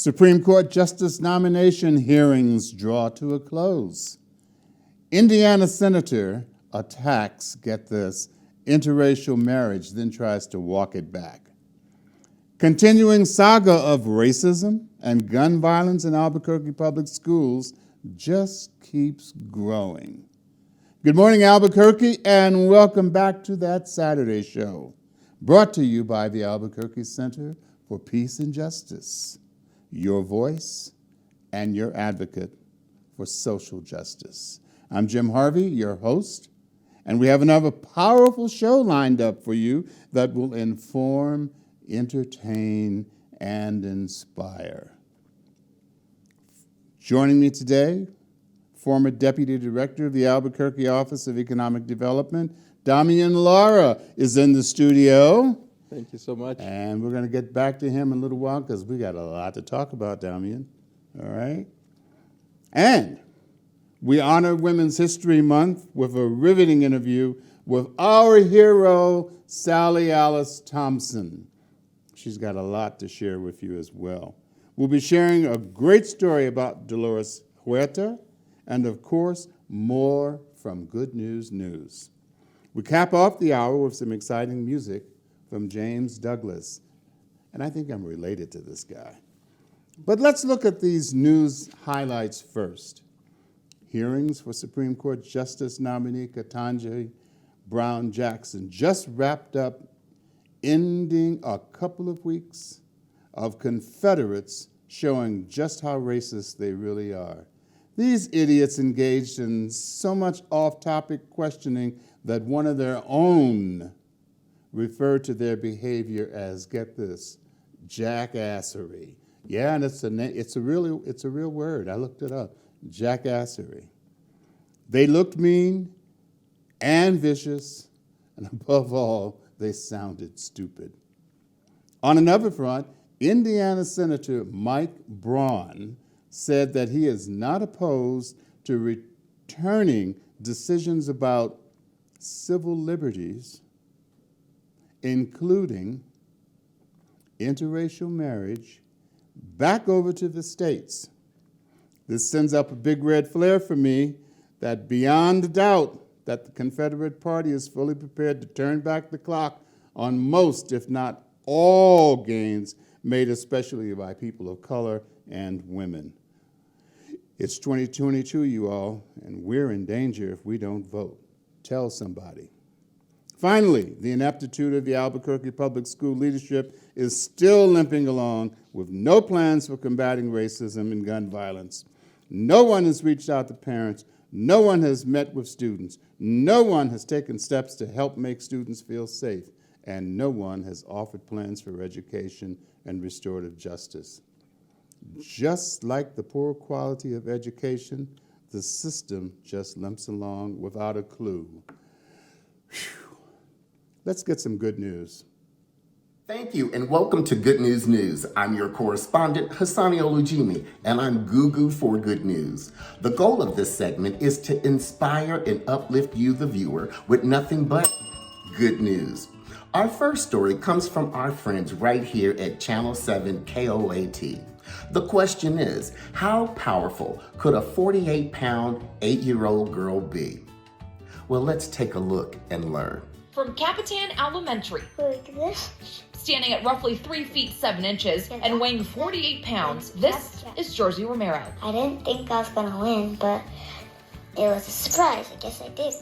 Supreme Court Justice nomination hearings draw to a close. Indiana senator attacks, get this, interracial marriage, then tries to walk it back. Continuing saga of racism and gun violence in Albuquerque public schools just keeps growing. Good morning, Albuquerque, and welcome back to That Saturday Show, brought to you by the Albuquerque Center for Peace and Justice, your voice and your advocate for social justice. I'm Jim Harvey, your host, and we have another powerful show lined up for you that will inform, entertain, and inspire. Joining me today, former Deputy Director of the Albuquerque Office of Economic Development, Damian Lara, is in the studio. Thank you so much. And we're going to get back to him in a little while because we got a lot to talk about, Damian. All right? And we honor Women's History Month with a riveting interview with our hero, Sally Alice Thompson. She's got a lot to share with you as well. We'll be sharing a great story about Dolores Huerta and, of course, more from Good News News. We cap off the hour with some exciting music from James Douglas. And I think I'm related to this guy. But let's look at these news highlights first. Hearings for Supreme Court Justice nominee Ketanji Brown Jackson just wrapped up, ending a couple of weeks of Confederates showing just how racist they really are. These idiots engaged in so much off-topic questioning that one of their own referred to their behavior as, get this, jackassery. Yeah, and it's a real word. I looked it up. Jackassery. They looked mean and vicious, and above all, they sounded stupid. On another front, Indiana Senator Mike Braun said that he is not opposed to returning decisions about civil liberties, including interracial marriage, back over to the states. This sends up a big red flare for me that beyond a doubt that the Confederate Party is fully prepared to turn back the clock on most, if not all, gains made especially by people of color and women. It's 2022, you all, and we're in danger if we don't vote. Tell somebody. Finally, the ineptitude of the Albuquerque public school leadership is still limping along with no plans for combating racism and gun violence. No one has reached out to parents. No one has met with students. No one has taken steps to help make students feel safe. And no one has offered plans for education and restorative justice. Just like the poor quality of education, the system just limps along without a clue. Whew. Let's get some good news. Thank you, and welcome to Good News News. I'm your correspondent, Hassani Olujimi, and I'm Gugu for Good News. The goal of this segment is to inspire and uplift you, the viewer, with nothing but good news. Our first story comes from our friends right here at Channel 7 KOAT. The question is, how powerful could a 48-pound, 8-year-old girl be? Well, let's take a look and learn. From Capitan Elementary, Like this? standing at roughly 3 feet 7 inches and weighing 48 pounds, this is Jersey Romero. I didn't think I was gonna win, but it was a surprise. I guess I did.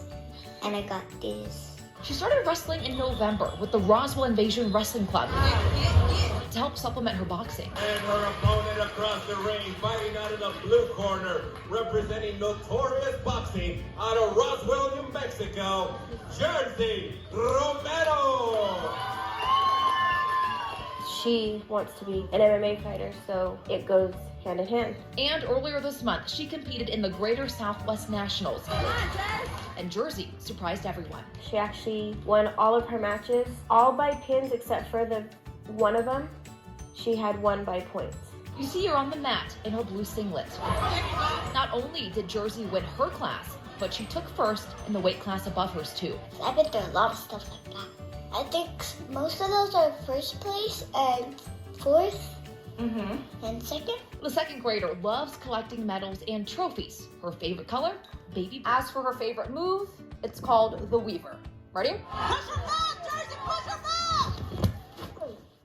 And I got these. She started wrestling in November with the Roswell Invasion Wrestling Club to help supplement her boxing. And her opponent across the ring, fighting out of the blue corner, representing Notorious Boxing out of Roswell, New Mexico, Jersey Romero. She wants to be an MMA fighter, so it goes hand in hand. And earlier this month, she competed in the Greater Southwest Nationals. And Jersey surprised everyone. She actually won all of her matches, all by pins except for the one of them. She had won by points. You see her on the mat in her blue singlet. Not only did Jersey win her class, but she took first in the weight class above hers too. I've been through a lot of stuff like that. I think most of those are first place and fourth. And second, The second grader loves collecting medals and trophies. Her favorite color? Baby blue. As for her favorite move, it's called the Weaver. Ready?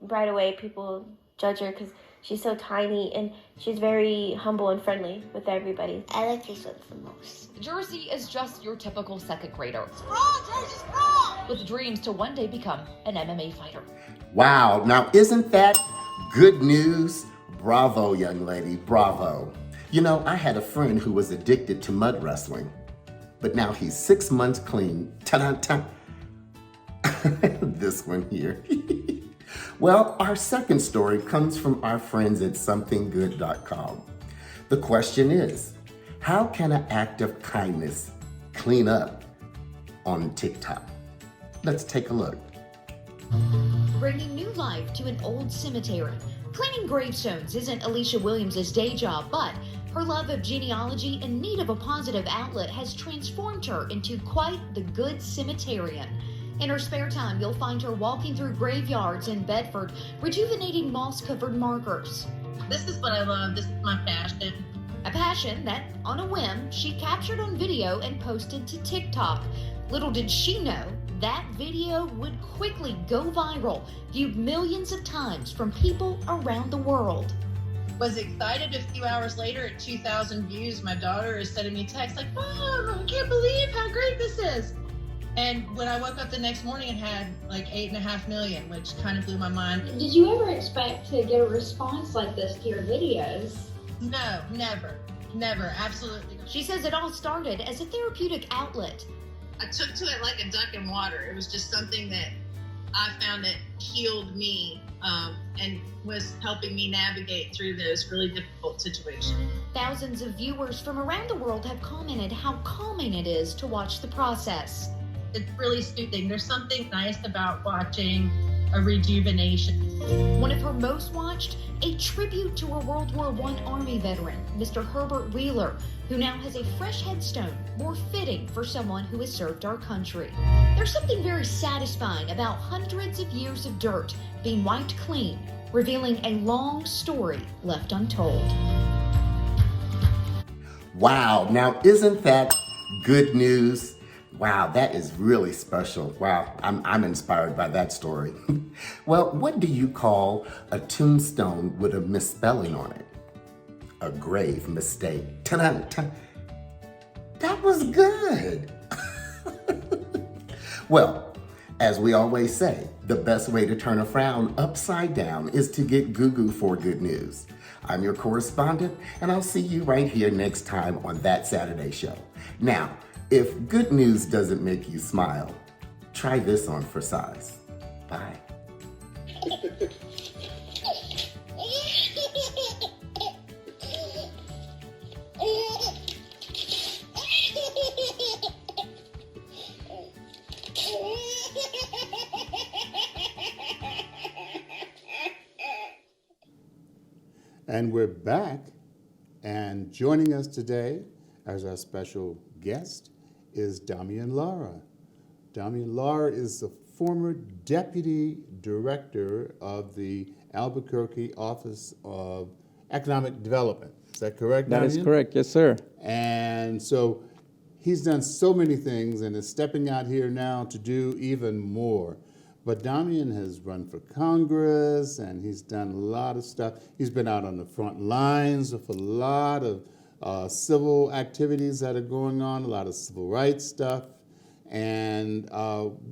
Right away, people judge her because she's so tiny and she's very humble and friendly with everybody. I like these ones the most. Jersey is just your typical second grader. With dreams to one day become an MMA fighter. Wow, now isn't that good news? Bravo, young lady, bravo. You know, I had a friend who was addicted to mud wrestling, but now he's 6 months clean. Ta-da-ta. This one here. Well, our second story comes from our friends at somethinggood.com. The question is, how can an act of kindness clean up on TikTok? Let's take a look. Bringing new life to an old cemetery. Cleaning gravestones isn't Alicia Williams' day job, but her love of genealogy and need of a positive outlet has transformed her into quite the good cemeterian. In her spare time, you'll find her walking through graveyards in Bedford, rejuvenating moss-covered markers. This is what I love. This is my passion. A passion that, on a whim, she captured on video and posted to TikTok. Little did she know, that video would quickly go viral, viewed millions of times from people around the world. Was excited a few hours later at 2,000 views. My daughter is sending me texts like, "Mom, I can't believe how great this is." And when I woke up the next morning, it had like 8.5 million, which kind of blew my mind. Did you ever expect to get a response like this to your videos? No, never, absolutely. She says it all started as a therapeutic outlet. I took to it like a duck in water. It was just something that I found that healed me and was helping me navigate through those really difficult situations. Thousands of viewers from around the world have commented how calming it is to watch the process. It's really soothing. There's something nice about watching a rejuvenation. One of her most watched, a tribute to a World War I Army veteran, Mr. Herbert Wheeler, who now has a fresh headstone, more fitting for someone who has served our country. There's something very satisfying about hundreds of years of dirt being wiped clean, revealing a long story left untold. Wow, now isn't that good news? Wow, that is really special. Wow, I'm inspired by that story. Well, what do you call a tombstone with a misspelling on it? A grave mistake. Ta-da-ta. That was good. Well, as we always say, the best way to turn a frown upside down is to get Goo for good news. I'm your correspondent, and I'll see you right here next time on That Saturday Show. Now, if good news doesn't make you smile, try this on for size. Bye. And we're back, and joining us today as our special guest is Damian Lara. Damian Lara is the former Deputy Director of the Albuquerque Office of Economic Development. Is that correct, Damian? That is correct, yes, sir. And so he's done so many things and is stepping out here now to do even more. But Damian has run for Congress, and he's done a lot of stuff. He's been out on the front lines with a lot of civil activities that are going on, a lot of civil rights stuff. And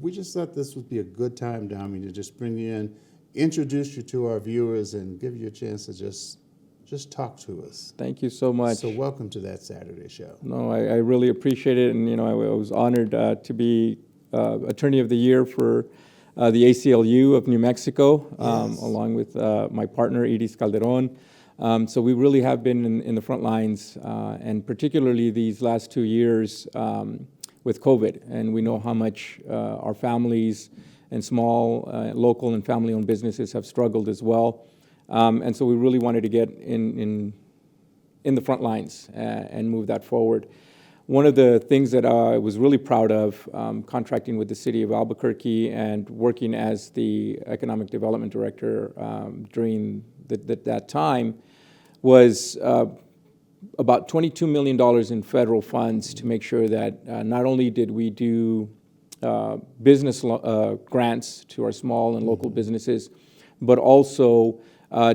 we just thought this would be a good time, Damian, to just bring you in, introduce you to our viewers, and give you a chance to just talk to us. Thank you so much. So welcome to That Saturday Show. No, I really appreciate it, and I was honored to be Attorney of the Year for the ACLU of New Mexico, Yes. along with my partner, Iris Calderon. So we really have been in the front lines, and particularly these last 2 years with COVID. And we know how much our families and small, local and family-owned businesses have struggled as well. And so we really wanted to get in the front lines and move that forward. one of the things that I was really proud of, contracting with the City of Albuquerque and working as the Economic Development Director during that time, was about $22 million in federal funds to make sure that not only did we do business grants to our small and local businesses, but also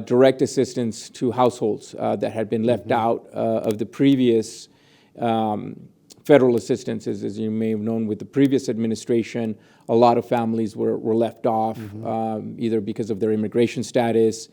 direct assistance to households that had been left out of the previous federal assistance. As you may have known, with the previous administration, a lot of families were left off, either because of their immigration status,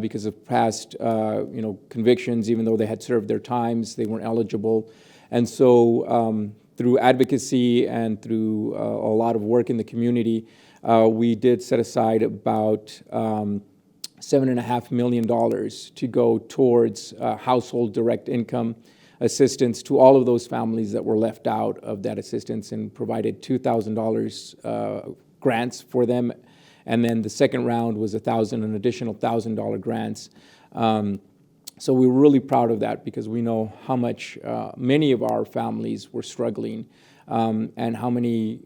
because of past convictions. Even though they had served their times, they weren't eligible. And so through advocacy and through a lot of work in the community, we did set aside about $7.5 million to go towards household direct income assistance to all of those families that were left out of that assistance, and provided $2,000 grants for them. And then the second round was an additional $1,000 grants. So we were really proud of that, because we know how much many of our families were struggling, and how many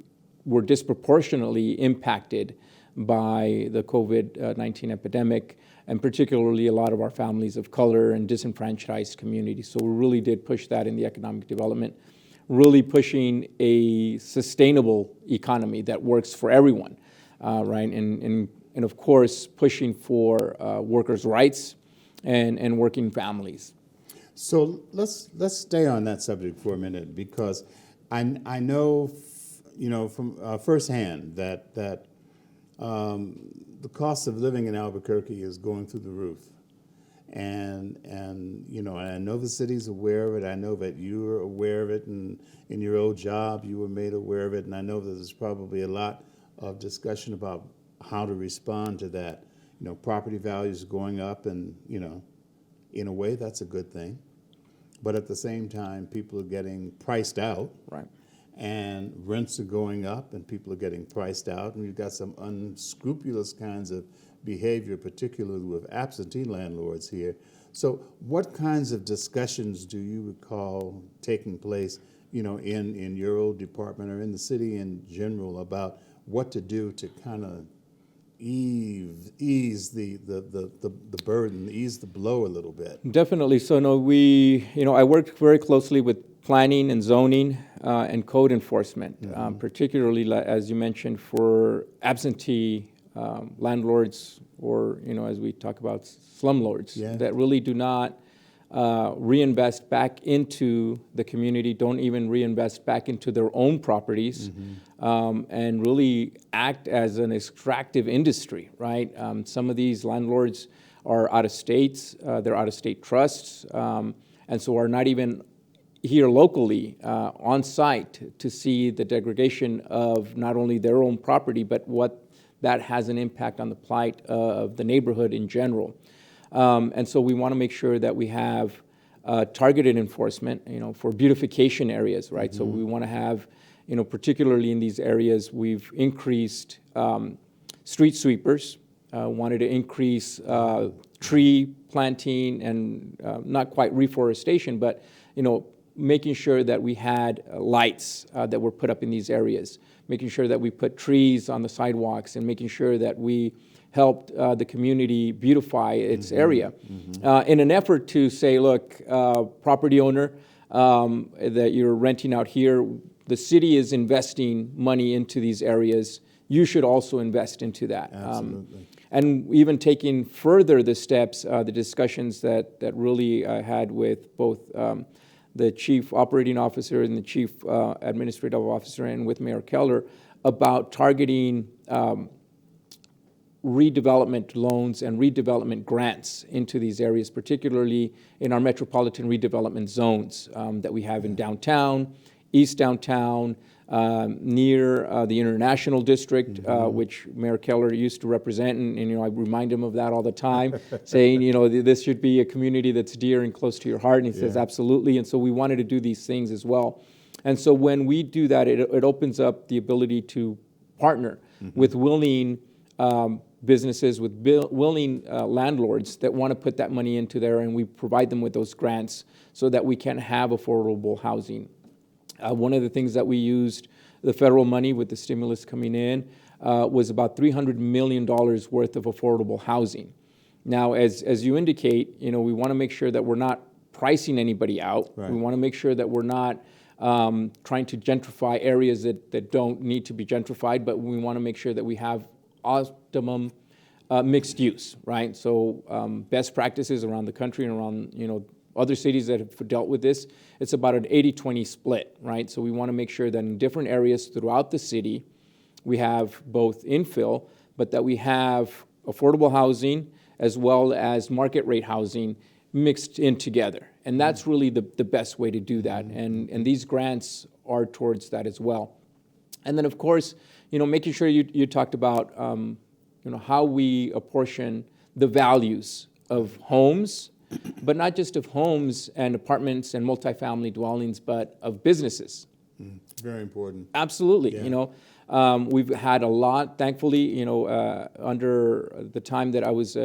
were disproportionately impacted by the COVID-19 epidemic, and particularly a lot of our families of color and disenfranchised communities. So we really did push that in the economic development, really pushing a sustainable economy that works for everyone, right? And of course, pushing for workers' rights and working families. So let's stay on that subject for a minute, because I know, from firsthand that the cost of living in Albuquerque is going through the roof, and I know the city's aware of it. I know that you're aware of it, and in your old job you were made aware of it, and I know that there's probably a lot of discussion about how to respond to that. Property values going up, and in a way that's a good thing, but at the same time people are getting priced out. Right. And rents are going up, and people are getting priced out, and we've got some unscrupulous kinds of behavior, particularly with absentee landlords here. So what kinds of discussions do you recall taking place, in your old department or in the city in general, about what to do to kind of ease the burden, ease the blow a little bit? Definitely. So no, I worked very closely with planning and zoning and code enforcement, particularly, as you mentioned, for absentee landlords, or as we talk about, slumlords, that really do not reinvest back into the community, don't even reinvest back into their own properties, and really act as an extractive industry, right? Some of these landlords are out of states, they're out of state trusts, and so are not even here locally on site to see the degradation of not only their own property, but what that has an impact on the plight of the neighborhood in general. And so we want to make sure that we have targeted enforcement, for beautification areas, right? So we want to have, particularly in these areas, we've increased street sweepers, wanted to increase tree planting and not quite reforestation, but, making sure that we had lights that were put up in these areas, making sure that we put trees on the sidewalks, and making sure that we helped the community beautify its area in an effort to say, look, property owner that you're renting out here, the city is investing money into these areas. You should also invest into that. Absolutely. And even taking further the steps, the discussions that really I had with both the chief operating officer and the chief administrative officer, and with Mayor Keller, about targeting redevelopment loans and redevelopment grants into these areas, particularly in our metropolitan redevelopment zones that we have in downtown, east downtown, near the International District, which Mayor Keller used to represent, and I remind him of that all the time, saying, this should be a community that's dear and close to your heart, and he says, absolutely, and so we wanted to do these things as well. And so when we do that, it opens up the ability to partner with willing businesses, with willing landlords that want to put that money into there, and we provide them with those grants so that we can have affordable housing. One of the things that we used, the federal money with the stimulus coming in, was about $300 million worth of affordable housing. Now, as you indicate, we want to make sure that we're not pricing anybody out. Right. We want to make sure that we're not trying to gentrify areas that don't need to be gentrified, but we want to make sure that we have optimum mixed use, right? So best practices around the country and around, other cities that have dealt with this, it's about an 80-20 split, right? So we want to make sure that in different areas throughout the city, we have both infill, but that we have affordable housing as well as market rate housing mixed in together. And that's really the best way to do that. And these grants are towards that as well. And then, of course, making sure you talked about, how we apportion the values of homes, but not just of homes and apartments and multifamily dwellings, but of businesses. Very important. Absolutely. Yeah. We've had a lot, thankfully, under the time that I was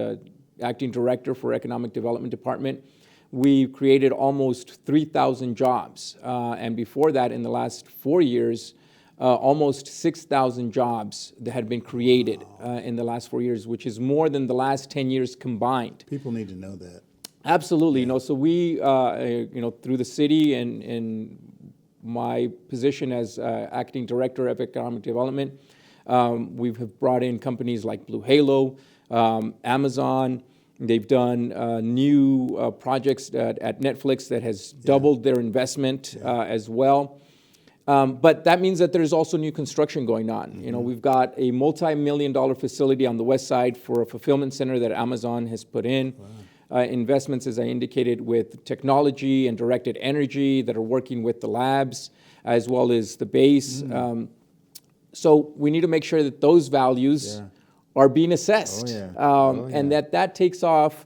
acting director for Economic Development Department, we created almost 3,000 jobs. And before that, in the last 4 years, almost 6,000 jobs that had been created in the last 4 years, which is more than the last 10 years combined. People need to know that. Absolutely. So we, through the city and my position as acting director of economic development, we have brought in companies like Blue Halo, Amazon. They've done new projects at Netflix that has doubled their investment as well. But that means that there's also new construction going on. We've got a multi-million-dollar facility on the west side for a fulfillment center that Amazon has put in. Wow. Investments, as I indicated, with technology and directed energy that are working with the labs, as well as the base. So we need to make sure that those values are being assessed. And that takes off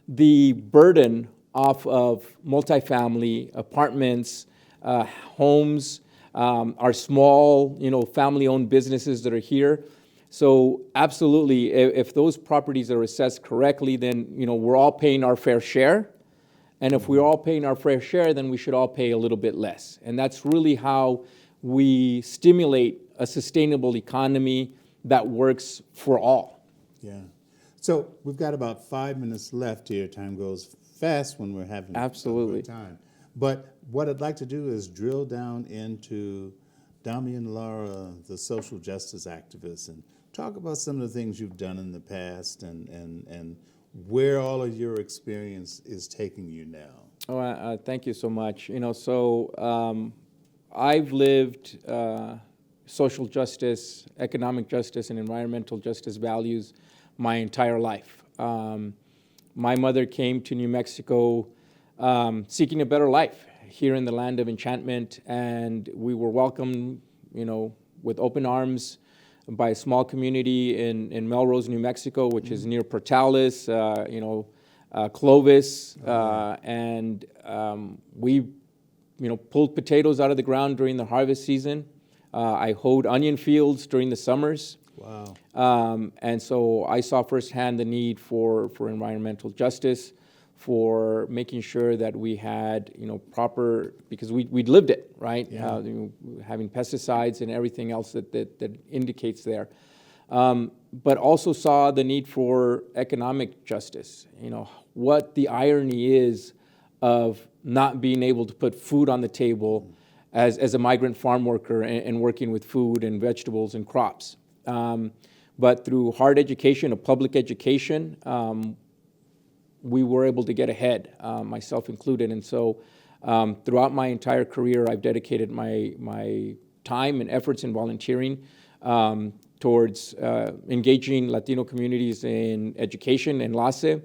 the burden off of multifamily, apartments, homes, our small, family-owned businesses that are here. So absolutely, if those properties are assessed correctly, then, we're all paying our fair share. And if we're all paying our fair share, then we should all pay a little bit less. And that's really how we stimulate a sustainable economy that works for all. Yeah. So we've got about 5 minutes left here. Time goes fast when we're having a good time. But what I'd like to do is drill down into Damian Lara, the social justice activist, and talk about some of the things you've done in the past and where all of your experience is taking you now. Oh, thank you so much. I've lived social justice, economic justice, and environmental justice values my entire life. My mother came to New Mexico seeking a better life here in the land of enchantment, and we were welcomed, with open arms by a small community in Melrose, New Mexico, which is near Portales, Clovis, and we, pulled potatoes out of the ground during the harvest season. I hoed onion fields during the summers. Wow. And so I saw firsthand the need for environmental justice, for making sure that we had, proper, because we'd lived it, right? Yeah. Having pesticides and everything else that indicates there. But also saw the need for economic justice. What the irony is of not being able to put food on the table as a migrant farm worker and working with food and vegetables and crops. But through hard education, a public education, we were able to get ahead, myself included. And so throughout my entire career, I've dedicated my time and efforts in volunteering towards engaging Latino communities in education, Enlace,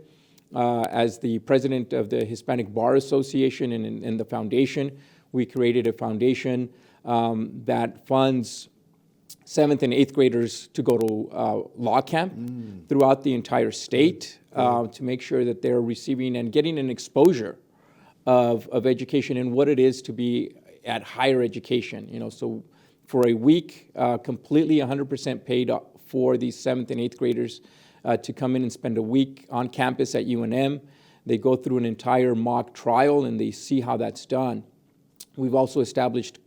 as the president of the Hispanic Bar Association and the foundation. We created a foundation that funds 7th and 8th graders to go to law camp throughout the entire state to make sure that they're receiving and getting an exposure of education and what it is to be at higher education. So for a week, completely 100% paid for these 7th and 8th graders to come in and spend a week on campus at UNM. They go through an entire mock trial and they see how that's done. We've also established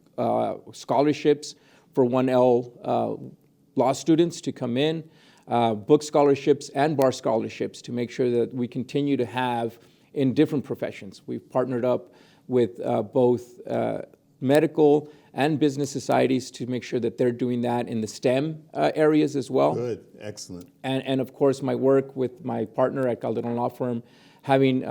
scholarships for 1L law students to come in, book scholarships and bar scholarships to make sure that we continue to have in different professions. We've partnered up with both medical and business societies to make sure that they're doing that in the STEM areas as well. Good, excellent. And of course, my work with my partner at Calderon Law Firm, having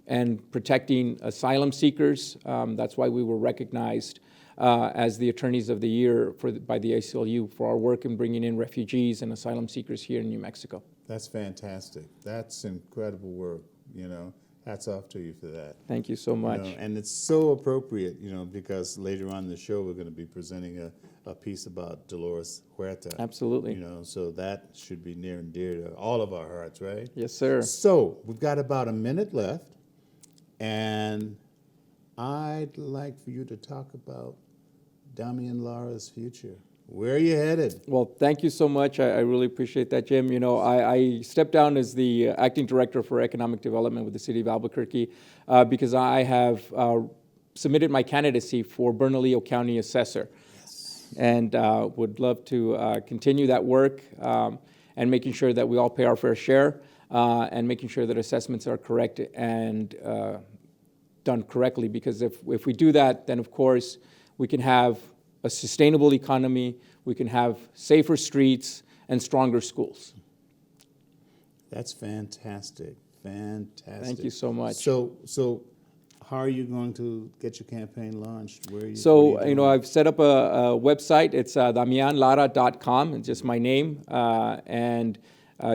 and protecting asylum seekers. That's why we were recognized as the Attorneys of the Year by the ACLU for our work in bringing in refugees and asylum seekers here in New Mexico. That's fantastic. That's incredible work, you know. Hats off to you for that. Thank you so much. You know, and it's so appropriate, you know, because later on in the show we're going to be presenting a piece about Dolores Huerta. Absolutely. You know, so that should be near and dear to all of our hearts, right? Yes, sir. So we've got about a minute left, and I'd like for you to talk about Damian Lara's future. Where are you headed? Well, thank you so much. I really appreciate that, Jim. You know, I stepped down as the acting director for economic development with the City of Albuquerque because I have submitted my candidacy for Bernalillo County Assessor. Yes. And would love to continue that work and making sure that we all pay our fair share and making sure that assessments are correct and done correctly. Because if we do that, then of course we can have a sustainable economy, we can have safer streets and stronger schools. That's fantastic, fantastic. Thank you so much. So how are you going to get your campaign launched? Where are you? So, you know, I've set up a website. It's damianlara.com. It's just my name. And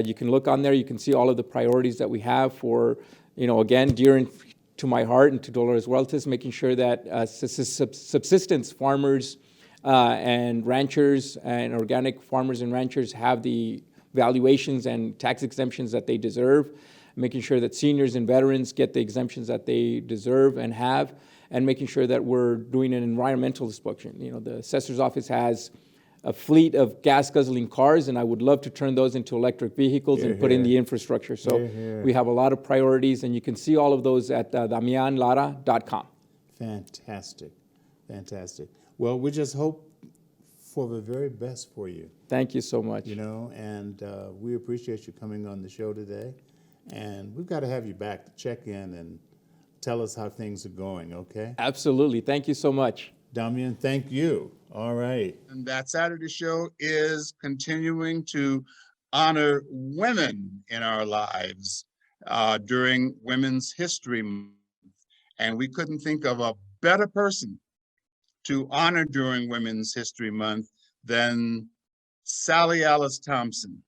you can look on there. You can see all of the priorities that we have for, you know, again, dear to my heart and to Dolores Huerta's, making sure that subsistence farmers and ranchers and organic farmers and ranchers have the valuations and tax exemptions that they deserve, making sure that seniors and veterans get the exemptions that they deserve and have, and making sure that we're doing an environmental inspection. You know, the assessor's office has a fleet of gas-guzzling cars, and I would love to turn those into electric vehicles and put in the infrastructure. So we have a lot of priorities, and you can see all of those at damianlara.com. Fantastic, fantastic. Well, we just hope for the very best for you. Thank you so much. You know, and we appreciate you coming on the show today. And we've got to have you back to check in and tell us how things are going, okay? Absolutely. Thank you so much. Damian, thank you. All right. And that Saturday show is continuing to honor women in our lives during Women's History Month. And we couldn't think of a better person to honor during Women's History Month than Sally Alice Thompson.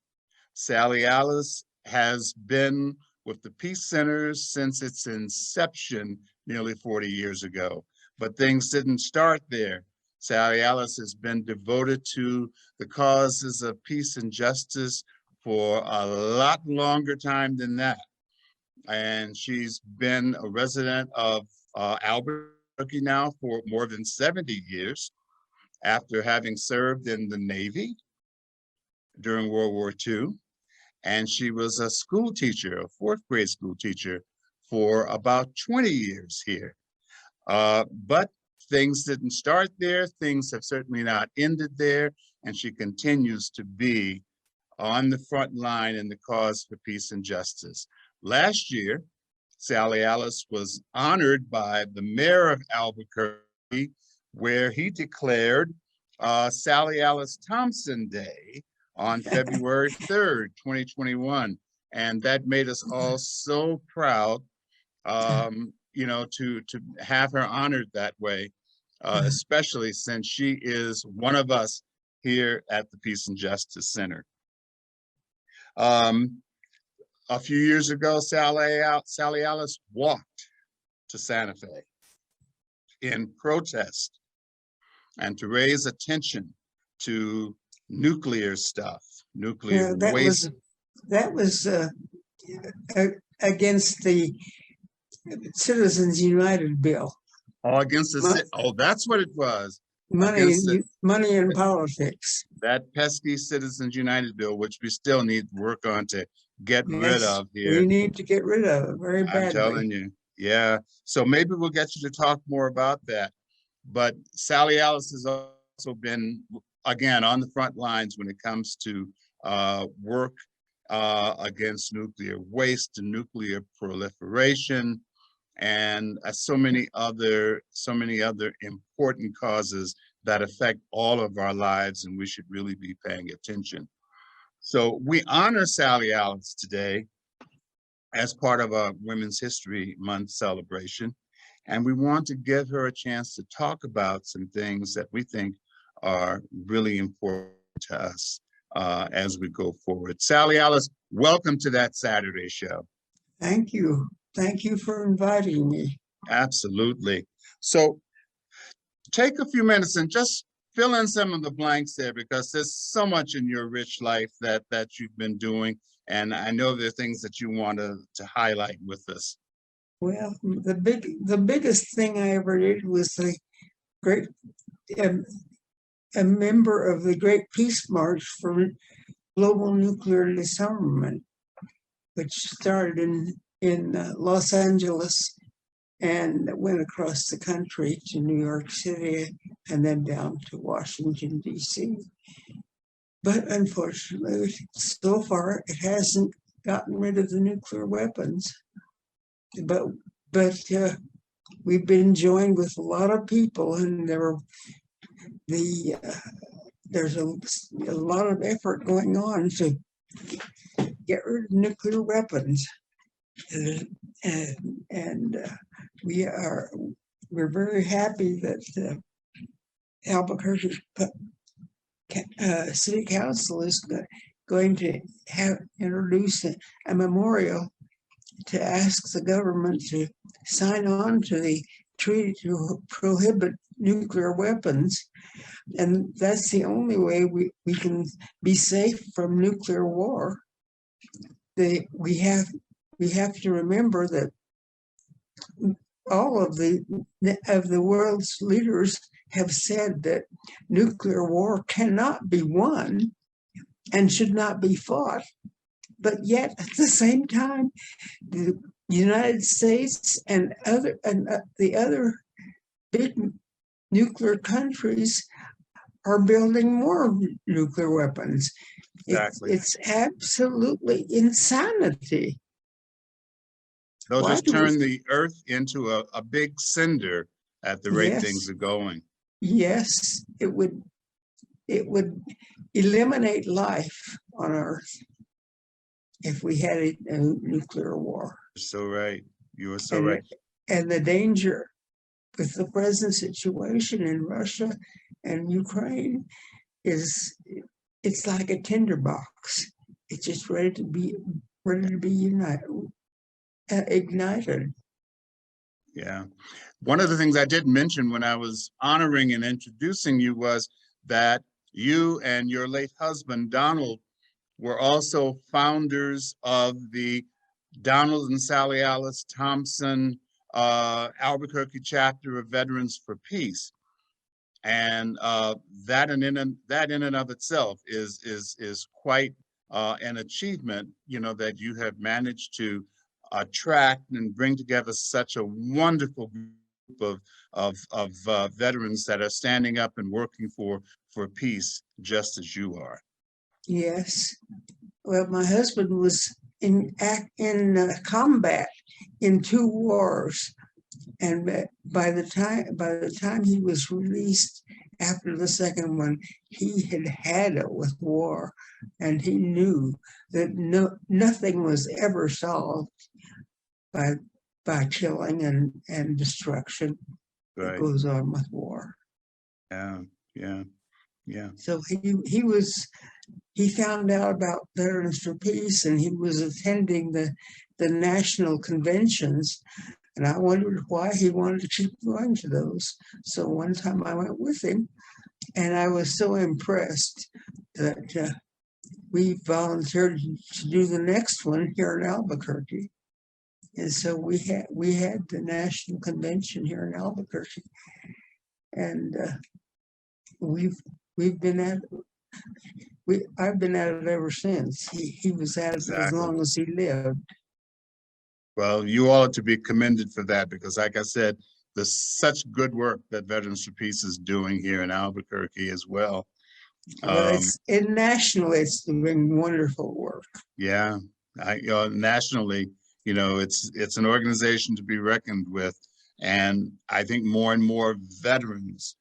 Sally Alice has been with the Peace Centers since its inception nearly 40 years ago. But things didn't start there. Sally Alice has been devoted to the causes of peace and justice for a lot longer time than that. And she's been a resident of Albuquerque now for more than 70 years after having served in the Navy during World War II. And she was a school teacher, a fourth grade school teacher for about 20 years here. But things didn't start there. Things have certainly not ended there. And she continues to be on the front line in the cause for peace and justice. Last year, Sally Alice was honored by the mayor of Albuquerque, where he declared Sally Alice Thompson Day on February 3rd, 2021. And that made us all so proud, you know, to have her honored that way, especially since she is one of us here at the Peace and Justice Center. A few years ago, Sally Alice walked to Santa Fe in protest and to raise attention to nuclear stuff, nuclear waste. That was against the Citizens United bill. Oh, against the oh, that's what it was. Money in politics. That pesky Citizens United bill, which we still need to work on to get rid of here. We need to get rid of it very badly. I'm telling you, yeah. So maybe we'll get you to talk more about that. but Sally Alice has also been, again, on the front lines when it comes to work against nuclear waste and nuclear proliferation, and so many other important causes that affect all of our lives, and we should really be paying attention. So we honor Sally Alice today as part of our Women's History Month celebration, and we want to give her a chance to talk about some things that we think are really important to us as we go forward. Sally Alice, welcome to That Saturday Show. Thank you. Thank you for inviting me. Absolutely. So take a few minutes and just fill in some of the blanks there, because there's so much in your rich life that you've been doing, and I know there are things that you want to highlight with us. Well, the biggest thing I ever did was a member of the Great Peace March for Global Nuclear Disarmament, which started in Los Angeles and went across the country to New York City and then down to Washington, D.C. But unfortunately, so far, it hasn't gotten rid of the nuclear weapons. But we've been joined with a lot of people, and there's a lot of effort going on to get rid of nuclear weapons. And we're very happy that Albuquerque City Council is going to introduce a memorial to ask the government to sign on to the treaty to prohibit nuclear weapons. And that's the only way we can be safe from nuclear war. We have to remember that all of the world's leaders have said that nuclear war cannot be won and should not be fought. But yet, at the same time, the United States and the other big nuclear countries are building more nuclear weapons. Exactly. It's absolutely insanity. They'll just turn the earth into a big cinder at the rate things are going. Yes, it would eliminate life on Earth if we had a nuclear war. You're so right. You are so right. And the danger with the present situation in Russia and Ukraine is it's like a tinderbox. It's just ready to be ignited. Yeah. One of the things I did mention when I was honoring and introducing you was that you and your late husband, Donald, were also founders of the Donald and Sally Alice Thompson Albuquerque chapter of Veterans for Peace. And that in and of itself is quite an achievement, that you have managed to attract and bring together such a wonderful group of veterans that are standing up and working for peace, just as you are. Yes. Well, my husband was in combat in 2 wars, and by the time he was released after the second one, he had it with war, and he knew that nothing was ever solved by killing and destruction that goes on with war. Yeah. So he found out about Veterans for Peace, and he was attending the national conventions, and I wondered why he wanted to keep going to those. So one time I went with him, and I was so impressed that we volunteered to do the next one here in Albuquerque. And so we had the national convention here in Albuquerque, and I've been at it ever since. He was at it as long as he lived. Well, you all are to be commended for that, because like I said, the such good work that Veterans for Peace is doing here in Albuquerque as well. Well, nationally, it's doing wonderful work. Yeah, nationally, it's an organization to be reckoned with, and I think more and more veterans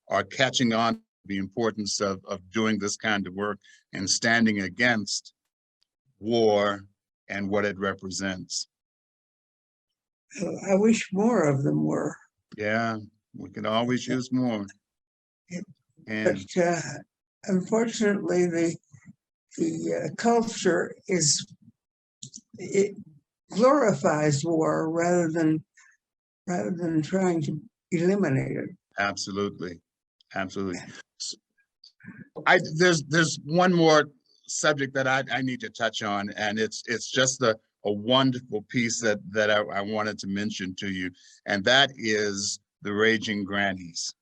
are catching on to the importance of doing this kind of work and standing against war and what it represents. I wish more of them were. Yeah, we could always use more. But unfortunately, the culture it glorifies war rather than trying to eliminate it. Absolutely, absolutely. There's one more subject that I need to touch on, and it's just a wonderful piece that I wanted to mention to you, and that is the Raging Grannies.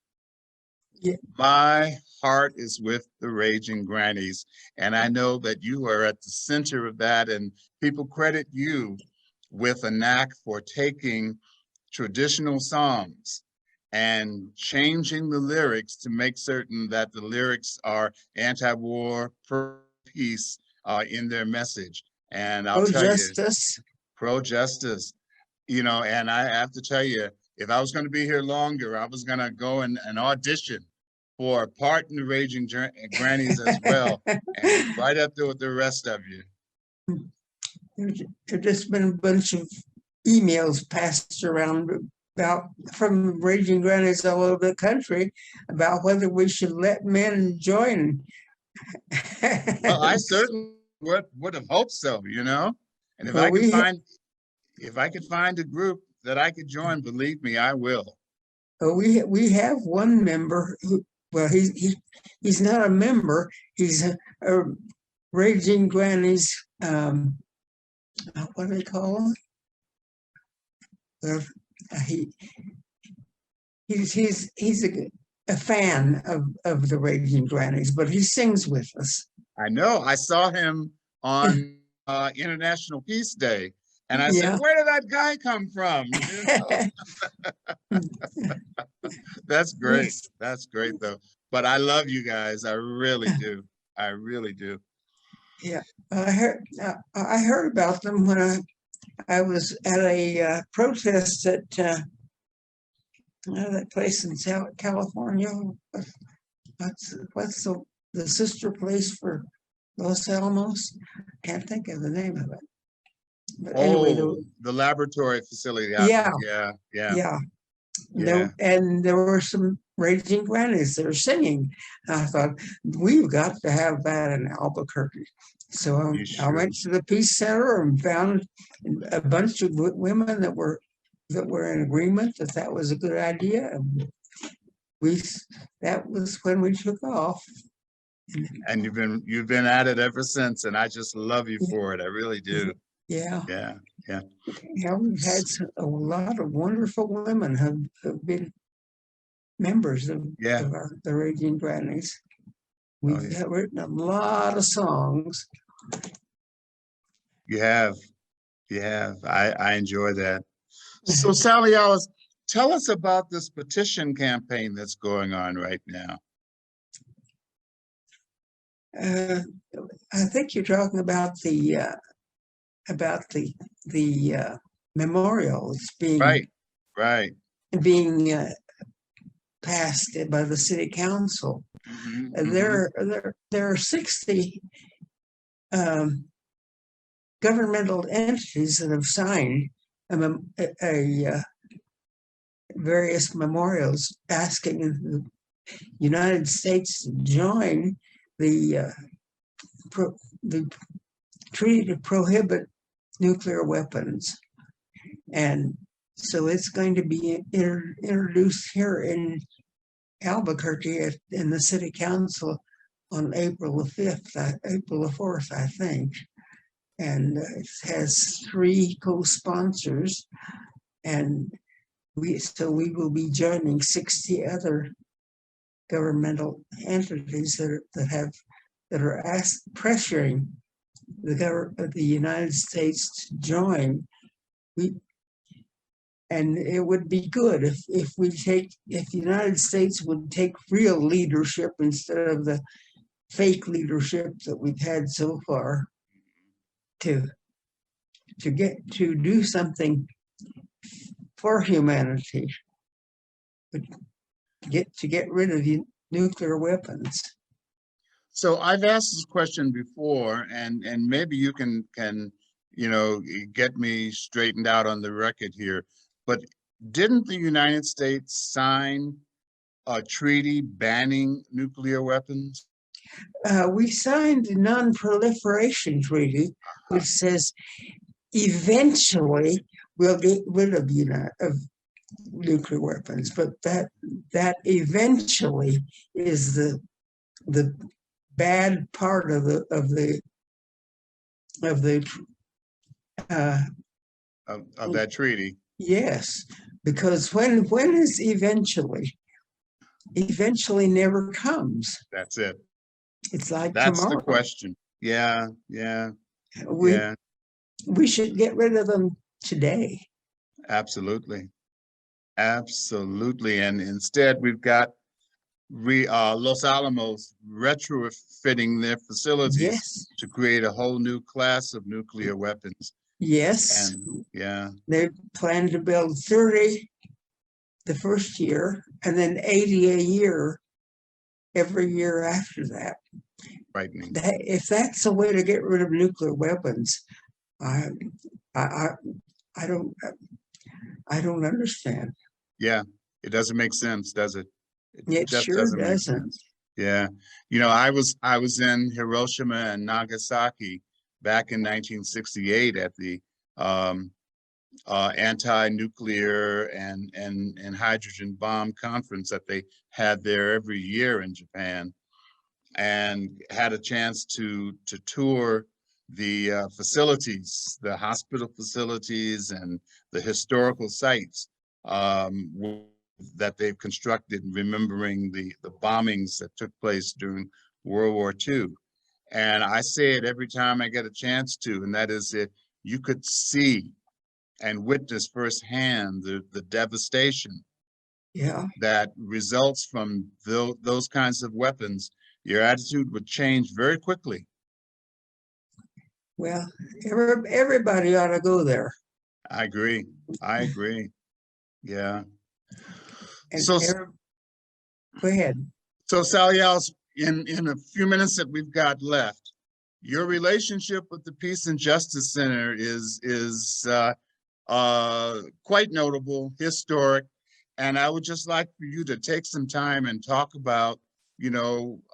Yeah. My heart is with the Raging Grannies, and I know that you are at the center of that, and people credit you with a knack for taking traditional songs and changing the lyrics to make certain that the lyrics are anti-war, pro-peace in their message. And I'll tell Pro-justice. you, pro-justice, and I have to tell you, if I was going to be here longer, I was going to go and audition for a part in the Raging Grannies as well, and right up there with the rest of you. There's just been a bunch of emails passed around from Raging Grannies all over the country about whether we should let men join. Well, I certainly would have hoped so, and if I could find a group that I could join, believe me, I will. We have one member who, well, he's not a member. He's a Raging Grannies. What do they call him? Well, he's a fan of the Raging Grannies, but he sings with us. I know. I saw him on International Peace Day, and I said, "Where did that guy come from?" That's great. That's great, though. But I love you guys. I really do. I really do. Yeah, I heard about them when I was at a protest at that place in California. What's the sister place for Los Alamos? Can't think of the name of it. But anyway, the laboratory facility. Yeah. And there were some Raging Grannies that were singing. I thought, we've got to have that in Albuquerque. So I went to the Peace Center and found a bunch of women that were in agreement that was a good idea. And that was when we took off. And you've been at it ever since, and I just love you for it. I really do. Yeah. Yeah, we've had a lot of wonderful women have been members of the Raging Grannies. We've written a lot of songs. You have. I enjoy that. So Sally Alice, tell us about this petition campaign that's going on right now. I think you're talking about the memorials being being passed by the city council. There are 60 governmental entities that have signed various memorials asking the United States to join the treaty to prohibit nuclear weapons. And so it's going to be introduced here in Albuquerque in the city council on April the 4th, I think. And it has 3 co-sponsors, and we will be joining 60 other governmental entities that are pressuring the United States to join. and it would be good if the United States would take real leadership instead of the fake leadership that we've had so far to do something for humanity, but to get rid of the nuclear weapons. So I've asked this question before, and maybe you can get me straightened out on the record here. But didn't the United States sign a treaty banning nuclear weapons? We signed the Non-Proliferation Treaty, which says eventually we'll get rid of nuclear weapons, but that eventually is the bad part of that treaty. Yes, because when is eventually? Eventually never comes. That's it. It's like That's tomorrow. the question. Yeah. We should get rid of them today. Absolutely. And instead we've got Los Alamos retrofitting their facilities to create a whole new class of nuclear weapons. Yes. And they plan to build 30 the first year and then 80 a year every year after that. Frightening. If that's the way to get rid of nuclear weapons, I don't understand. Yeah, it doesn't make sense, does it? It just sure doesn't make doesn't. sense. Yeah, I was in Hiroshima and Nagasaki back in 1968 at the anti-nuclear and hydrogen bomb conference that they had there every year in Japan, and had a chance to tour the facilities, the hospital facilities and the historical sites that they've constructed, remembering the bombings that took place during World War II. And I say it every time I get a chance to, and that is that you could see and witness firsthand the devastation that results from those kinds of weapons. Your attitude would change very quickly. Well, everybody ought to go there. I agree. Yeah. And So go ahead. So Sally Alice, in a few minutes that we've got left, your relationship with the Peace and Justice Center is quite notable, historic, and I would just like for you to take some time and talk about,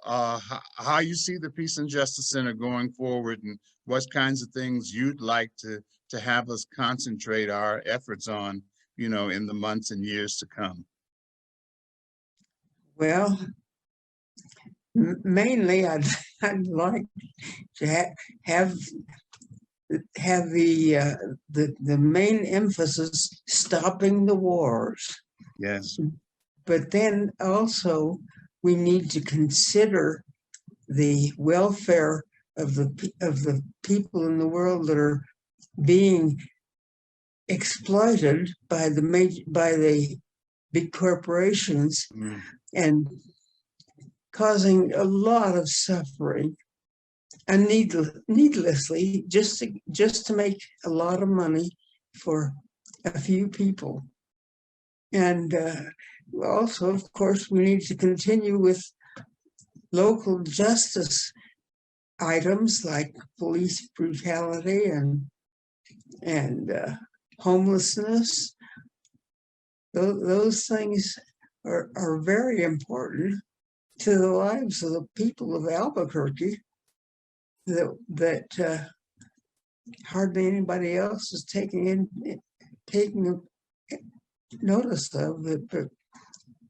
how you see the Peace and Justice Center going forward, and what kinds of things you'd like to have us concentrate our efforts on, in the months and years to come. Well, mainly I'd like to have the main emphasis stopping the wars. Yes. But then also we need to consider the welfare of the people in the world that are being exploited by the big corporations and causing a lot of suffering and needlessly just to make a lot of money for a few people. And also, of course, we need to continue with local justice items like police brutality and homelessness. Those things are very important to the lives of the people of Albuquerque that hardly anybody else is taking notice of,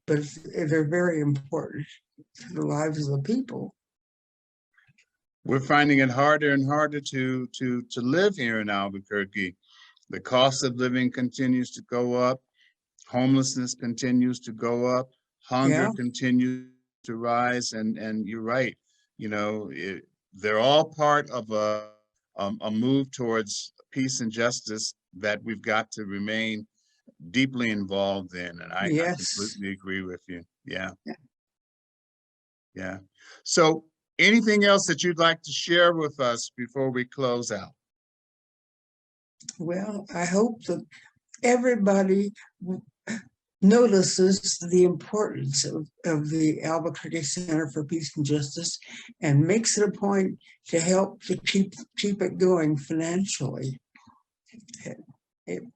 but they're very important to the lives of the people. We're finding it harder and harder to live here in Albuquerque. The cost of living continues to go up. Homelessness continues to go up. Hunger continues to rise. And you're right. They're all part of a move towards peace and justice that we've got to remain deeply involved in, and I Yes. completely agree with you. Yeah. Yeah. So anything else that you'd like to share with us before we close out? Well, I hope that everybody notices the importance of the Albuquerque Center for Peace and Justice and makes it a point to help to keep it going financially. I'd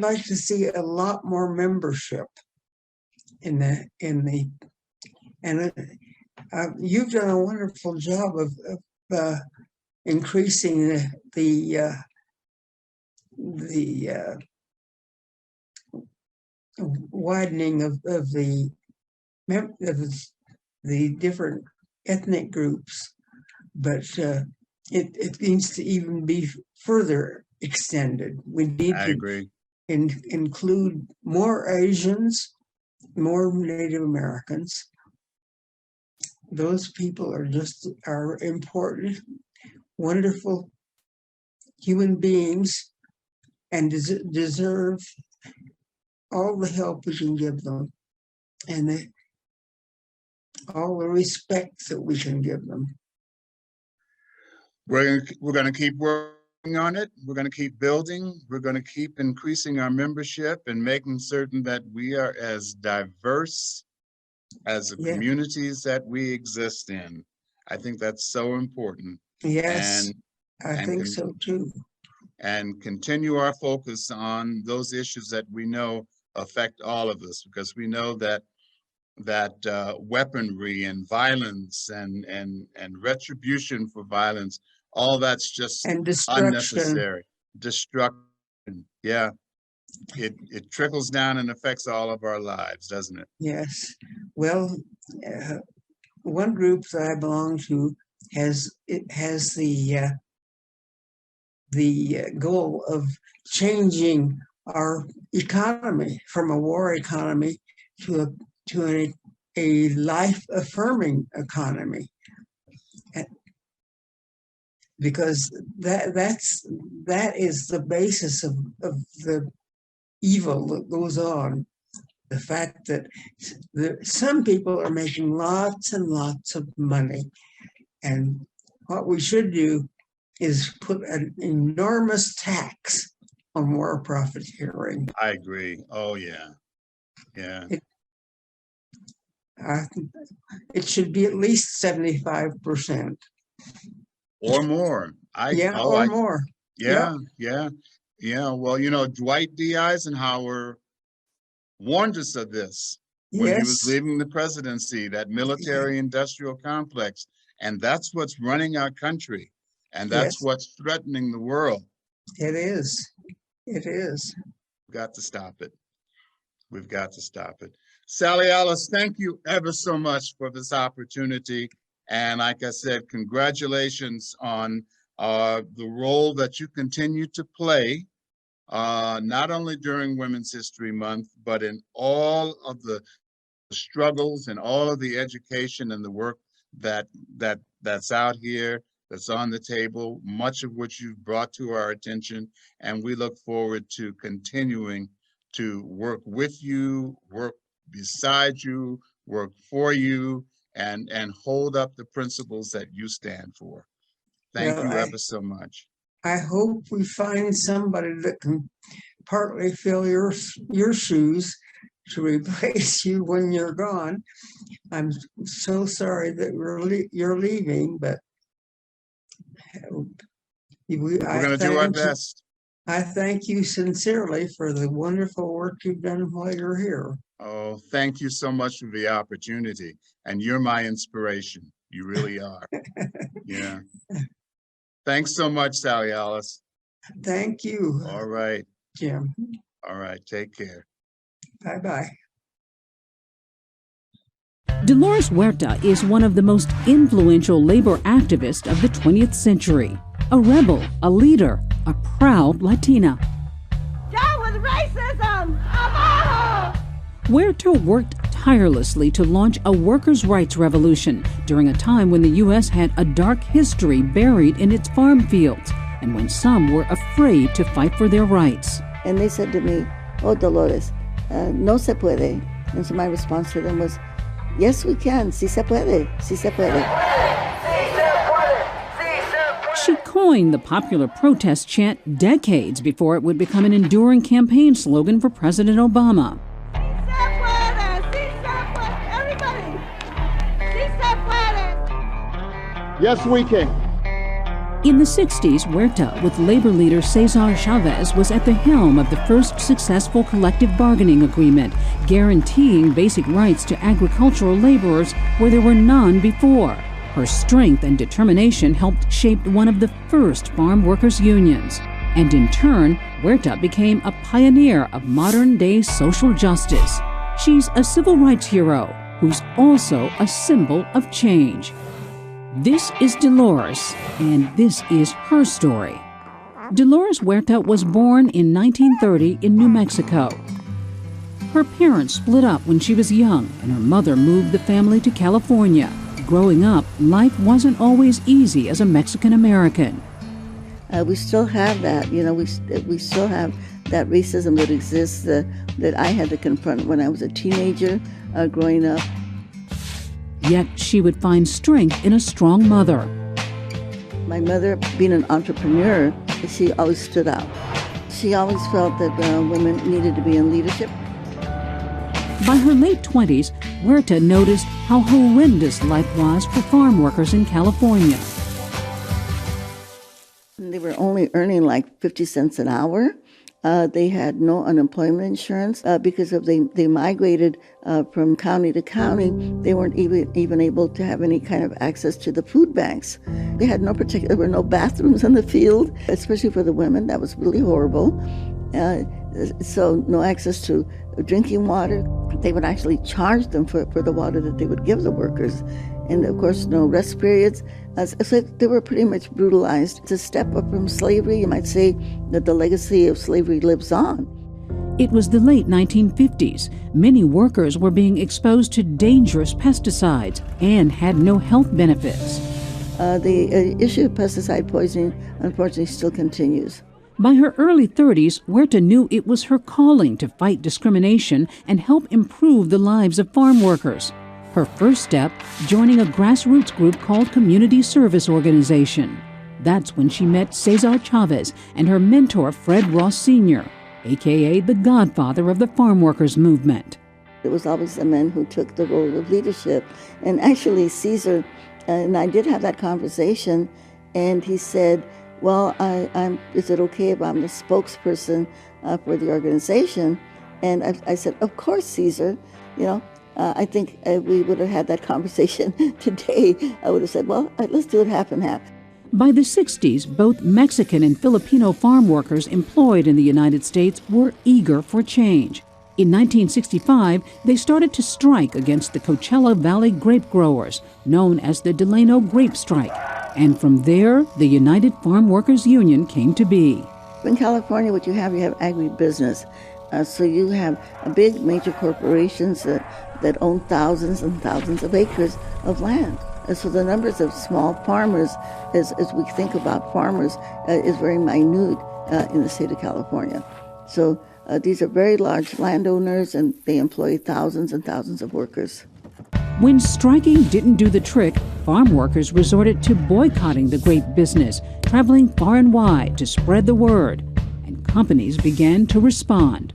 like to see a lot more membership in the and you've done a wonderful job of increasing the widening of the different ethnic groups, but it needs to even be further extended. We need I to agree. include more Asians, more Native Americans. Those people are important, wonderful human beings, and deserve all the help we can give them, and all the respect that we can give them. We're going to keep working on it. We're going to keep building. We're going to keep increasing our membership and making certain that we are as diverse as the communities that we exist in. I think that's so important. Yes, I think so too. And continue our focus on those issues that we know affect all of us, because we know that weaponry and violence and retribution for violence, all that's just unnecessary. Destruction. Yeah. It trickles down and affects all of our lives, doesn't it? Yes. Well, one group that I belong to has the goal of changing our economy from a war economy to a life-affirming economy, because that is the basis of the evil that goes on. The fact that some people are making lots and lots of money, and what we should do is put an enormous tax on war profiteering. I agree. Oh yeah, yeah. It should be at least 75%. Or more. More. Yeah. Well, Dwight D. Eisenhower warned us of this when he was leaving the presidency, that military-industrial complex. And that's what's running our country. And that's what's threatening the world. It is. It is. We've got to stop it. We've got to stop it. Sally Alice, thank you ever so much for this opportunity. And like I said, congratulations on the role that you continue to play, not only during Women's History Month, but in all of the struggles and all of the education and the work that's out here, that's on the table, much of which you've brought to our attention. And we look forward to continuing to work with you, work beside you, work for you, and hold up the principles that you stand for. Thank you ever so much. I hope we find somebody that can partly fill your shoes to replace you when you're gone. I'm so sorry that you're leaving, but we're going to do our best. I thank you sincerely for the wonderful work you've done while you're here. Oh, thank you so much for the opportunity. And you're my inspiration. You really are. Yeah. Thanks so much, Sally Alice. Thank you. All right. Jim. All right. Take care. Bye-bye. Dolores Huerta is one of the most influential labor activists of the 20th century. A rebel, a leader, a proud Latina. Down with racism! Abajo! Huerta worked tirelessly to launch a workers' rights revolution during a time when the U.S. had a dark history buried in its farm fields. and when some were afraid to fight for their rights. And they said to me, "Oh, Dolores, no se puede." And so my response to them was, "Yes, we can. Sí se puede. Sí se puede." She coined the popular protest chant decades before it would become an enduring campaign slogan for President Obama. Yes, we can. In the 60s, Huerta, with labor leader Cesar Chavez, was at the helm of the first successful collective bargaining agreement, guaranteeing basic rights to agricultural laborers where there were none before. Her strength and determination helped shape one of the first farm workers' unions. And in turn, Huerta became a pioneer of modern-day social justice. She's a civil rights hero who's also a symbol of change. This is Dolores, and this is her story. Dolores Huerta was born in 1930 in New Mexico. Her parents split up when she was young, and her mother moved the family to California. Growing up, life wasn't always easy as a Mexican American. We still have that, we still have that racism that exists that I had to confront when I was a teenager growing up. Yet she would find strength in a strong mother. My mother, being an entrepreneur, she always stood out. She always felt that women needed to be in leadership. By her late 20s, Huerta noticed how horrendous life was for farm workers in California. They were only earning like 50 cents an hour. They had no unemployment insurance because they migrated from county to county. They weren't even able to have any kind of access to the food banks. They had there were no bathrooms in the field, especially for the women. That was really horrible. So no access to drinking water. They would actually charge them for the water that they would give the workers. And of course, no rest periods. So they were pretty much brutalized. To step up from slavery, you might say that the legacy of slavery lives on. It was the late 1950s. Many workers were being exposed to dangerous pesticides and had no health benefits. The issue of pesticide poisoning, unfortunately, still continues. By her early 30s, Huerta knew it was her calling to fight discrimination and help improve the lives of farm workers. Her first step, joining a grassroots group called Community Service Organization. That's when she met Cesar Chavez and her mentor, Fred Ross Sr., a.k.a. the godfather of the farm workers movement. It was always the men who took the role of leadership. And actually, Cesar and I did have that conversation, and he said, "Well, is it okay if I'm the spokesperson for the organization?" And I said, "Of course, Cesar. I think we would have had that conversation today. I would have said, well, let's do it half and half." By the 60s, both Mexican and Filipino farm workers employed in the United States were eager for change. In 1965, they started to strike against the Coachella Valley grape growers, known as the Delano Grape Strike. And from there, the United Farm Workers Union came to be. In California, what you have agribusiness. So you have big major corporations that own thousands and thousands of acres of land. And so the numbers of small farmers, as we think about farmers, is very minute in the state of California. So these are very large landowners, and they employ thousands and thousands of workers. When striking didn't do the trick, farm workers resorted to boycotting the grape business, traveling far and wide to spread the word. And companies began to respond.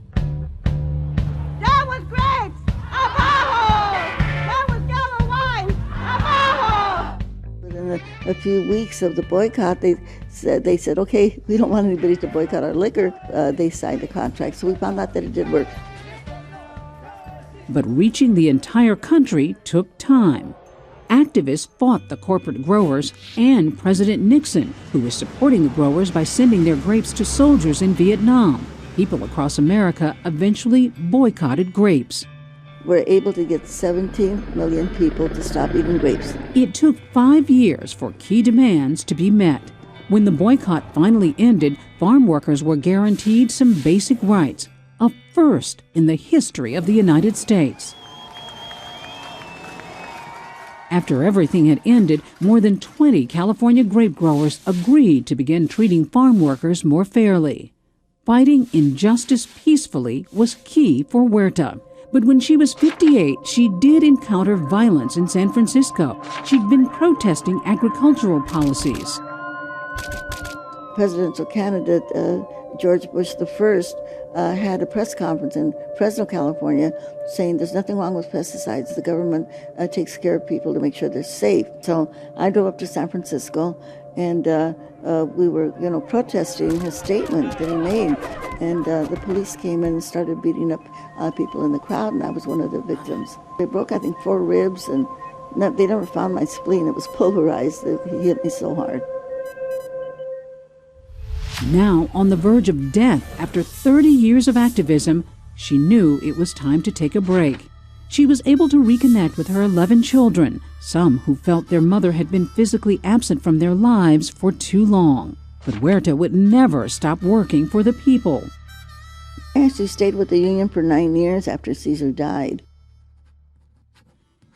That was grapes! Abajo! That was yellow wine! Abajo! Within a few weeks of the boycott, they said, okay, we don't want anybody to boycott our liquor. They signed a contract, so we found out that it did work. But reaching the entire country took time. Activists fought the corporate growers and President Nixon, who was supporting the growers by sending their grapes to soldiers in Vietnam. People across America eventually boycotted grapes. We're able to get 17 million people to stop eating grapes. It took 5 years for key demands to be met. When the boycott finally ended, farm workers were guaranteed some basic rights, a first in the history of the United States. After everything had ended, more than 20 California grape growers agreed to begin treating farm workers more fairly. Fighting injustice peacefully was key for Huerta. But when she was 58, she did encounter violence in San Francisco. She'd been protesting agricultural policies. Presidential candidate George Bush I had a press conference in Fresno, California, saying there's nothing wrong with pesticides. The government takes care of people to make sure they're safe. So I drove up to San Francisco, and we were, protesting his statement that he made. And the police came in and started beating up people in the crowd, and I was one of the victims. They broke, I think, 4 ribs, and they never found my spleen. It was pulverized. He hit me so hard. Now, on the verge of death after 30 years of activism, she knew it was time to take a break. She was able to reconnect with her 11 children, some who felt their mother had been physically absent from their lives for too long. But Huerta would never stop working for the people. I actually stayed with the union for 9 years after Caesar died.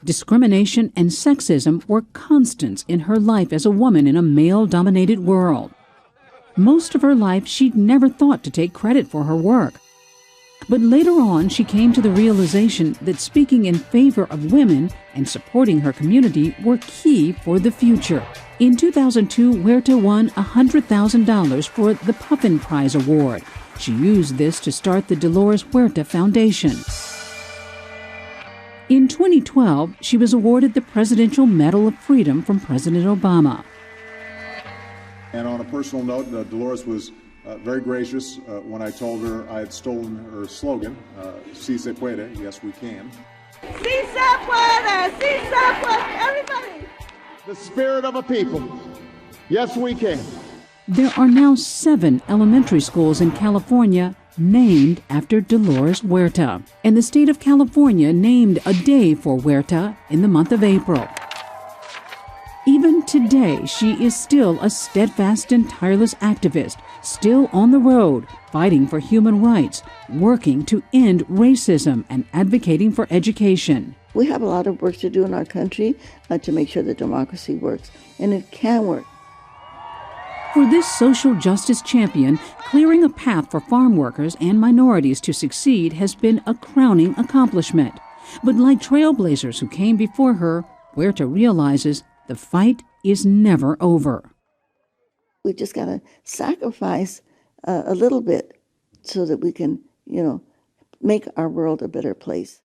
Discrimination and sexism were constants in her life as a woman in a male-dominated world. Most of her life, she'd never thought to take credit for her work. But later on, she came to the realization that speaking in favor of women and supporting her community were key for the future. In 2002, Huerta won $100,000 for the Puffin Prize Award. She used this to start the Dolores Huerta Foundation. In 2012, she was awarded the Presidential Medal of Freedom from President Obama. And on a personal note, Dolores was very gracious when I told her I had stolen her slogan, "Si se puede," yes we can. Si se puede, si se puede, everybody. The spirit of a people, yes we can. There are now 7 elementary schools in California named after Dolores Huerta, and the state of California named a day for Huerta in the month of April. Even today, she is still a steadfast and tireless activist, still on the road, fighting for human rights, working to end racism, and advocating for education. We have a lot of work to do in our country to make sure that democracy works, and it can work. For this social justice champion, clearing a path for farm workers and minorities to succeed has been a crowning accomplishment. But like trailblazers who came before her, Huerta realizes the fight is never over. We just got to sacrifice a little bit so that we can, make our world a better place.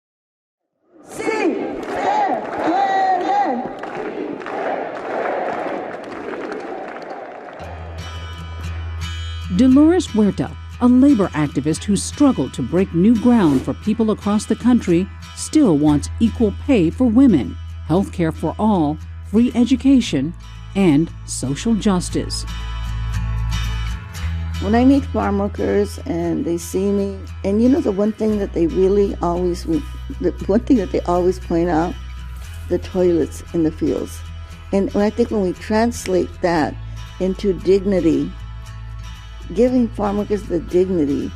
Dolores Huerta, a labor activist who struggled to break new ground for people across the country, still wants equal pay for women, health care for all, free education, and social justice. When I meet farm workers and they see me, and the one thing that they always point out, the toilets in the fields. And I think when we translate that into dignity, giving farm workers the dignity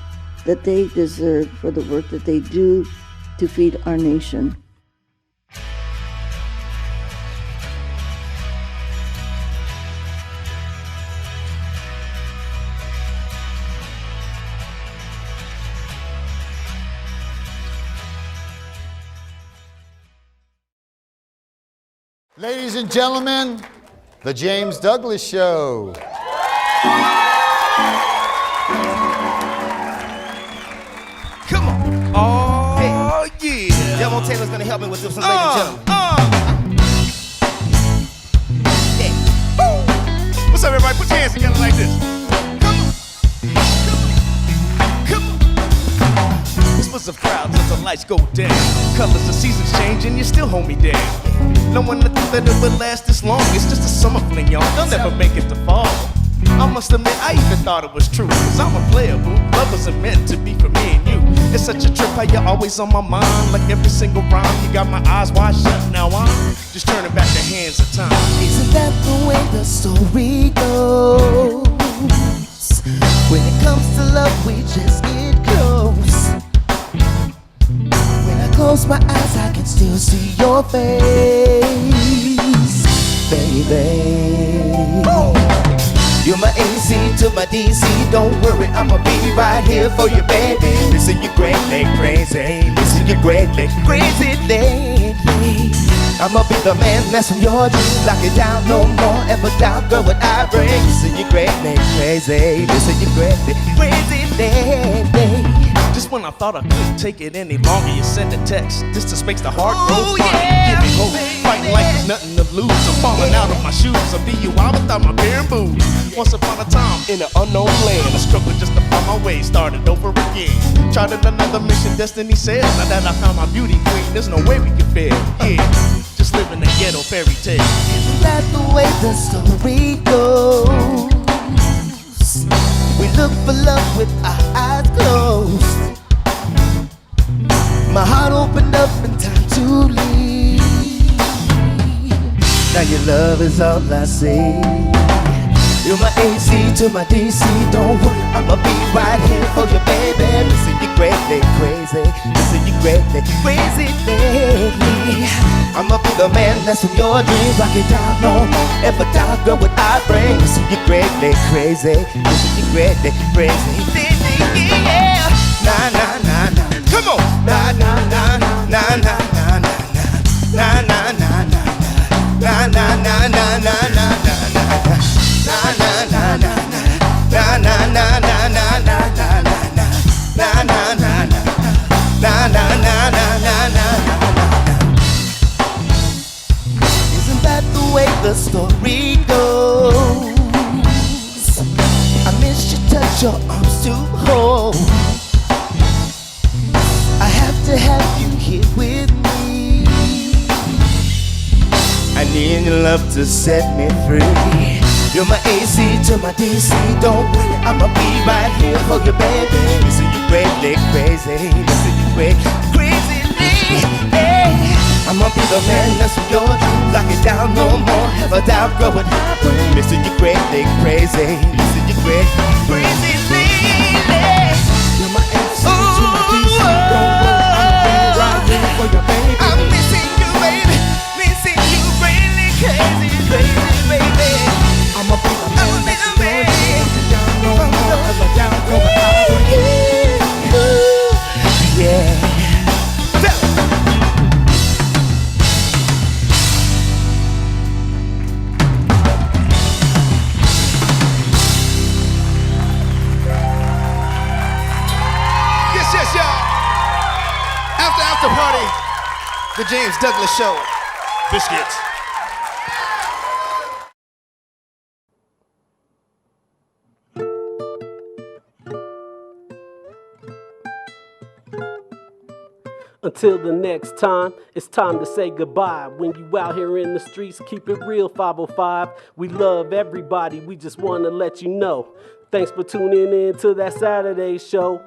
that they deserve for the work that they do to feed our nation. Ladies and gentlemen, The James Douglas Show. Come on. Oh, yeah. Devon Taylor's gonna help me with this one, ladies and gentlemen. Yeah. Woo. What's up, everybody? Put your hands together like this. Come on. Whispers of crowds as the lights go down. Colors of seasons change and you still hold me down. No one would think that it would last this long. It's just a summer fling, y'all. They'll never make it to fall. I must admit, I even thought it was true. Cause I'm a player, boo. Love wasn't meant to be for me and you. It's such a trip how you're always on my mind. Like every single rhyme, you got my eyes wide shut. Now I'm just turning back the hands of time. Isn't that the way the story goes? When it comes to love, we just get close. When I close my eyes, I can still see your face, baby. You're my AC to my DC. Don't worry, I'ma be right here for you, baby. Listen, you greatly crazy. Listen, you greatly crazy lately. I'ma be the man that's from your dreams. Lock it down, no more ever doubt, girl, what I bring. Listen, you greatly crazy. Listen, you greatly crazy lately. Just when I thought I couldn't take it any longer, you send a text. Distance makes the heart grow fonder. yeah, Give me hope, fighting like there's nothing to lose. I'm falling out of my shoes. I'm DUI without my bare boots. Once upon a time, in an unknown land, I struggled just to find my way. Started over again. Tried another mission, destiny says. Now that I found my beauty queen, there's no way we can fail. Yeah, just living a ghetto fairy tale. Isn't that the way the story goes? We look for love with our eyes closed. My heart opened up in time to leave. Now your love is all I see. You're my AC to my DC. Don't worry, I'ma be right here for you, baby. Listen, you greatly crazy. Listen, you greatly crazy lately. I'ma be the man that's in your dreams. Rock it down, no more ever doubt, girl, what I bring. Listen, you greatly crazy. Listen, you greatly crazy. Yeah. Nah, nah, nah, nah. Come on! Nah, nah, nah, nah, nah, nah, nah, nah, nah, nah, nah, nah, nah, nah, nah, nah, nah, nah. Na na na na na na na na na na na na na na. Isn't that the way the story goes? I miss your touch, your arms to hold. I have to have you here with me. I need your love to set me free. You're my AC to my DC. Don't worry, I'ma be right here for you, baby. Listen, you greatly crazy. Listen, you crazy. Hey, I'ma be the man that's from your dreams. Lock it down, no more have a doubt, girl, what happened. Listen, you greatly crazy. Listen, you crazy. You're my AC to my DC. Don't worry, I'ma be right here for you, baby. I'm missing you, baby. Missing you, greatly crazy, baby. I'ma be the man. Down, no more ever down, girl, what I bring. Yeah. Yes, y'all. After party, the James Douglas Show. Biscuits. Until the next time, it's time to say goodbye. When you out here in the streets, keep it real, 505. We love everybody, we just want to let you know. Thanks for tuning in to that Saturday show.